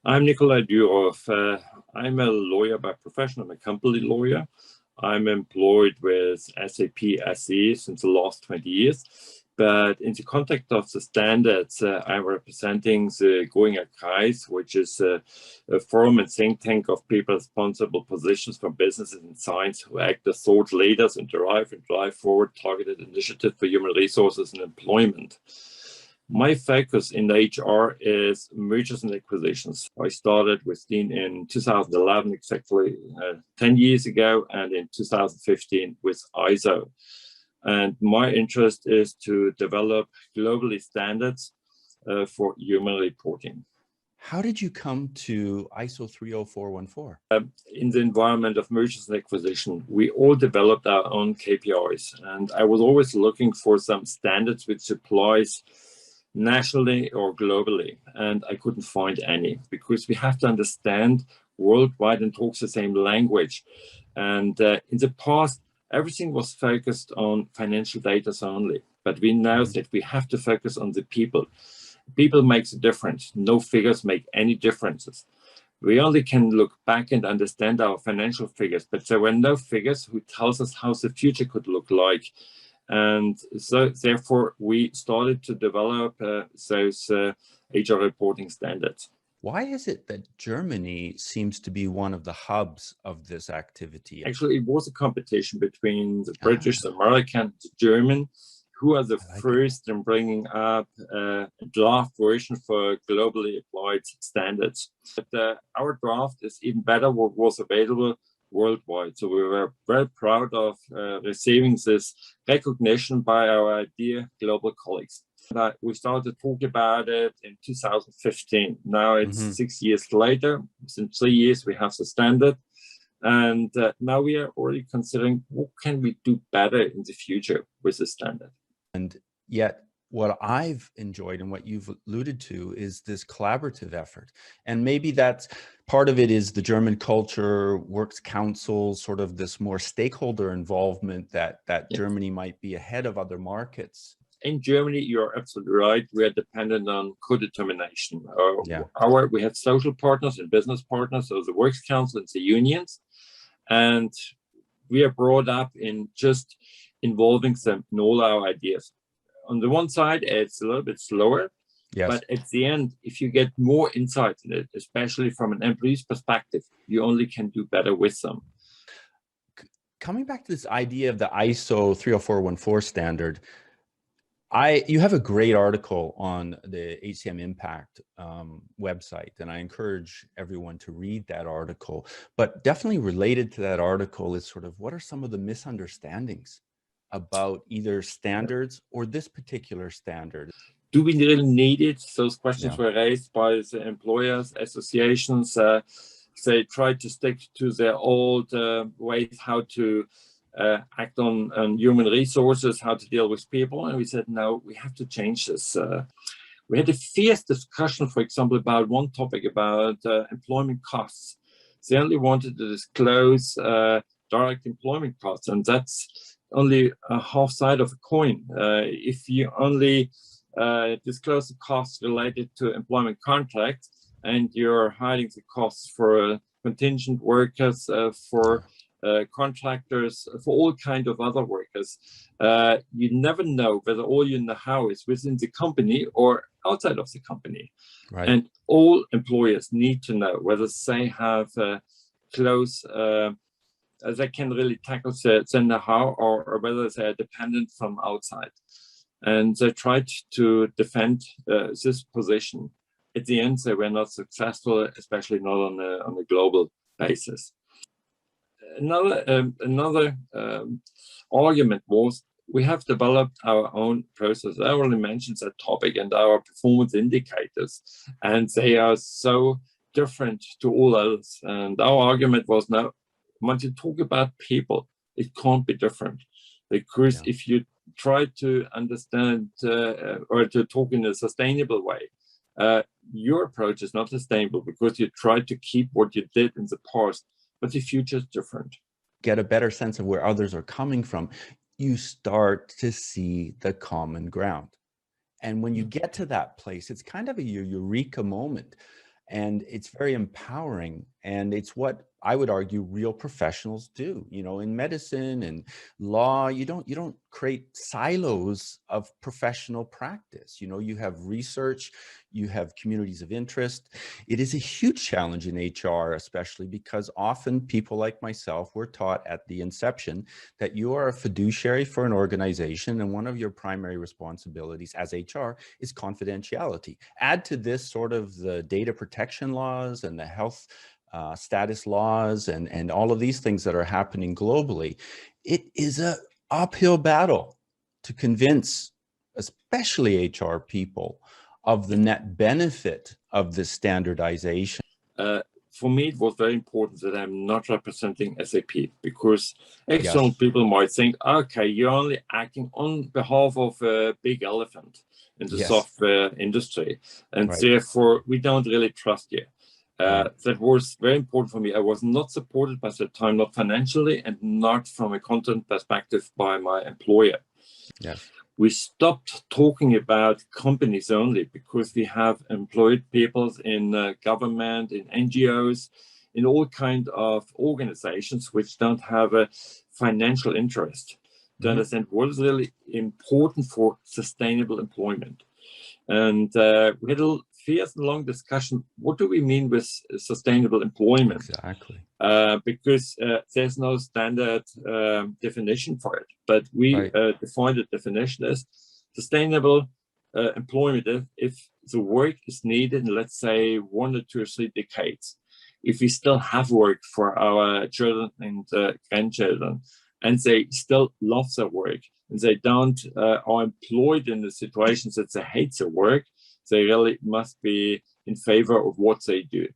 I'm Nicolai Dyroff. I'm a lawyer by profession. I'm a company lawyer. I'm employed with SAP SE since the last 20 years. But in the context of the standards, I'm representing the Going Kreis, which is a forum and think tank of people responsible positions from businesses and science who act as thought leaders and drive forward targeted initiatives for human resources and employment. My focus in HR is mergers and acquisitions. I started with Dean in 2011, exactly 10 years ago, and in 2015 with ISO. And my interest is to develop globally standards for human reporting. How did you come to ISO 30414? In the environment of mergers and acquisition, we all developed our own KPIs. And I was always looking for some standards which applies nationally or globally, and I couldn't find any, because we have to understand worldwide and talk the same language. And in the past, everything was focused on financial data only, but we now said we have to focus on the people. People makes a difference. No figures make any differences. We only can look back and understand our financial figures, but there were no figures who tells us how the future could look like. And so therefore we started to develop those HR reporting standards. Why is it that Germany seems to be one of the hubs of this activity? Actually, it was a competition between the British, the American, the German, who are the first in bringing up a draft version for globally applied standards. But our draft is even better what was available worldwide. So we were very proud of receiving this recognition by our dear global colleagues. We started talking about it in 2015. Now it's 6 years later. In 3 years, we have the standard. And now we are already considering what can we do better in the future with the standard. And yet, what I've enjoyed and what you've alluded to is this collaborative effort. And maybe that's part of it is the German culture, works council, sort of this more stakeholder involvement that Germany might be ahead of other markets. In Germany, you're absolutely right. We are dependent on co-determination. We have social partners and business partners, so the works council and the unions. And we are brought up in just involving them in all our ideas. On the one side, it's a little bit slower, but at the end, if you get more insight in it, especially from an employee's perspective, you only can do better with them. Coming back to this idea of the ISO 30414 standard, you have a great article on the HCM Impact website, and I encourage everyone to read that article. But definitely related to that article is sort of what are some of the misunderstandings about either standards or this particular standard? Do we really need it? Those questions were raised by the employers, associations. They tried to stick to their old ways how to act on human resources, how to deal with people. And we said, no, we have to change this. We had a fierce discussion, for example, about one topic about employment costs. They only wanted to disclose direct employment costs, and that's only a half side of a coin. If you only disclose the costs related to employment contracts and you're hiding the costs for contingent workers, for contractors, for all kinds of other workers, you never know whether all you know is within the company or outside of the company. Right. And all employers need to know whether they have close they can really tackle the know-how or whether they are dependent from outside. And they tried to defend this position. At the end, they were not successful, especially not on a global basis. Another argument was we have developed our own process. I already mentioned that topic and our performance indicators, and they are so different to all others. And our argument was, no, when you talk about people, it can't be different, because if you try to understand or to talk in a sustainable way, your approach is not sustainable because you try to keep what you did in the past, but the future is different. Get a better sense of where others are coming from. You start to see the common ground. And when you get to that place, it's kind of a eureka moment. And it's very empowering. And it's what I would argue real professionals do. You know, in medicine and law, you don't create silos of professional practice. You know, you have research, you have communities of interest. It is a huge challenge in HR, especially because often people like myself were taught at the inception that you are a fiduciary for an organization, and one of your primary responsibilities as HR is confidentiality. Add to this sort of the data protection laws and the health status laws and all of these things that are happening globally. It is an uphill battle to convince, especially HR people, of the net benefit of this standardization. For me, it was very important that I'm not representing SAP, because external people might think, okay, you're only acting on behalf of a big elephant in the software industry, and therefore we don't really trust you. That was very important for me. I was not supported by the time, not financially and not from a content perspective by my employer. Yes. We stopped talking about companies only because we have employed people in government, in NGOs, in all kinds of organizations which don't have a financial interest to understand what is really important for sustainable employment. And we had a fierce and long discussion. What do we mean with sustainable employment? Exactly. Because there's no standard definition for it. But we define the definition as sustainable employment if the work is needed in, let's say, 1 or 2 or 3 decades. If we still have work for our children and grandchildren, and they still love their work, and they don't are employed in the situations that they hate their work, they really must be in favor of what they do.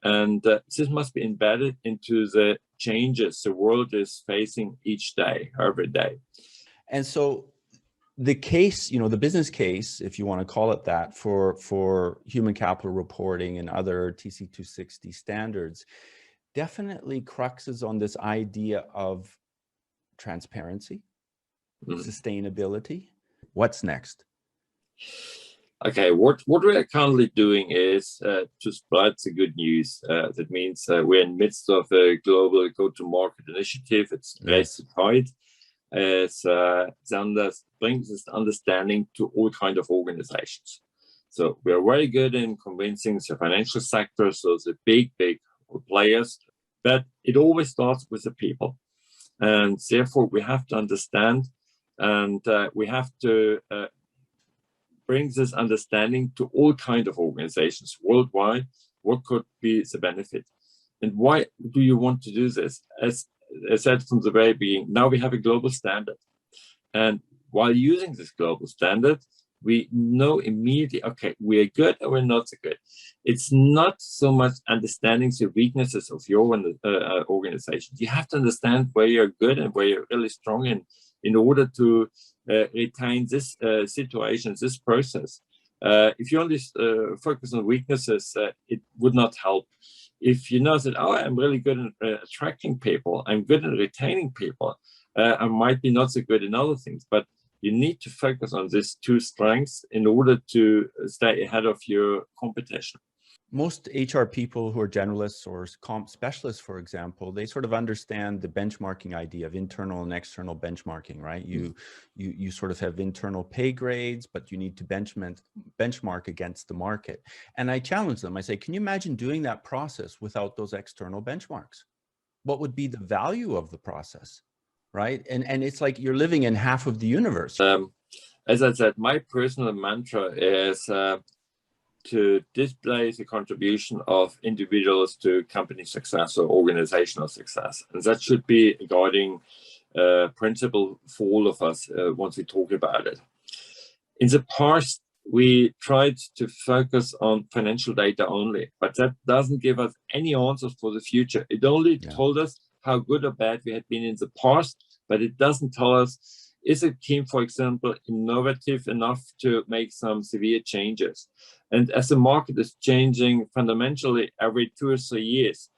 And this must be embedded into the changes the world is facing each day, every day. And so the case, you know, the business case, if you want to call it that, for human capital reporting and other TC 260 standards, definitely cruxes on this idea of transparency, sustainability. What's next? Okay, what we are currently doing is to spread the good news. That means we're in the midst of a global go-to-market initiative. It's Race to Tide. Brings this understanding to all kinds of organizations. So we are very good in convincing the financial sector, so the big players, but it always starts with the people. And therefore, we have to understand, and we have to bring this understanding to all kinds of organizations worldwide. What could be the benefit? And why do you want to do this? As I said from the very beginning, now we have a global standard. And while using this global standard, we know immediately, okay, we are good or we're not so good. It's not so much understanding the weaknesses of your organization. You have to understand where you're good and where you're really strong in order to retain this situation, this process. If you only focus on weaknesses, it would not help. If you know that, oh, I'm really good at attracting people, I'm good at retaining people, I might be not so good in other things, but you need to focus on these 2 strengths in order to stay ahead of your competition. Most HR people who are generalists or comp specialists, for example, they sort of understand the benchmarking idea of internal and external benchmarking, right? You sort of have internal pay grades, but you need to benchmark against the market. And I challenge them. I say, can you imagine doing that process without those external benchmarks? What would be the value of the process, right? And it's like you're living in half of the universe. As I said, my personal mantra is to display the contribution of individuals to company success or organizational success. And that should be a guiding principle for all of us once we talk about it. In the past, we tried to focus on financial data only, but that doesn't give us any answers for the future. It only told us how good or bad we had been in the past, but it doesn't tell us, is a team, for example, innovative enough to make some severe changes? And as the market is changing fundamentally every 2 or 3 years,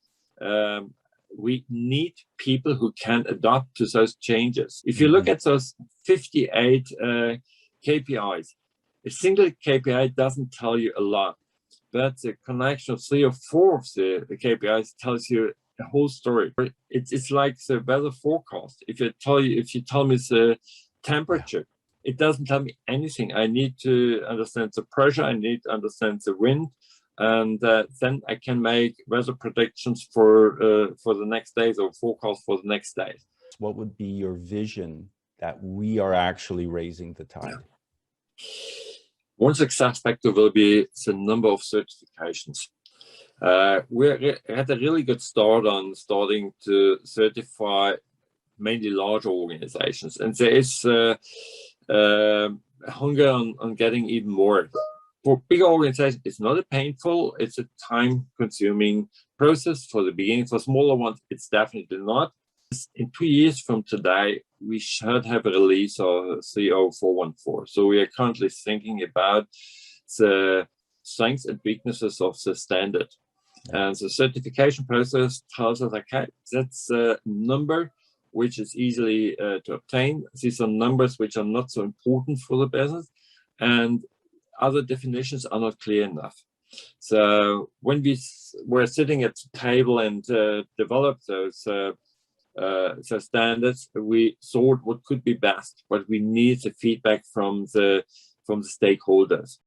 we need people who can adapt to those changes. If you look at those 58 KPIs, a single KPI doesn't tell you a lot. but the connection of 3 or 4 of the KPIs tells you the whole story. It's like the weather forecast. If you tell me the temperature, it doesn't tell me anything. I need to understand the pressure. I need to understand the wind, and then I can make weather predictions for the next days, or forecast for the next days. What would be your vision that we are actually raising the tide? One success factor will be the number of certifications. We had a really good start on starting to certify mainly larger organizations, and there is hunger on getting even more. For bigger organizations, it's not a painful, it's a time-consuming process for the beginning. For smaller ones, it's definitely not. In 2 years from today, we should have a release of 30414. So we are currently thinking about the strengths and weaknesses of the standard. And the certification process tells us, okay, that's a number which is easily to obtain. These are numbers which are not so important for the business, and other definitions are not clear enough. So when we were sitting at the table and developed those standards, we thought what could be best, but we need the feedback from the stakeholders.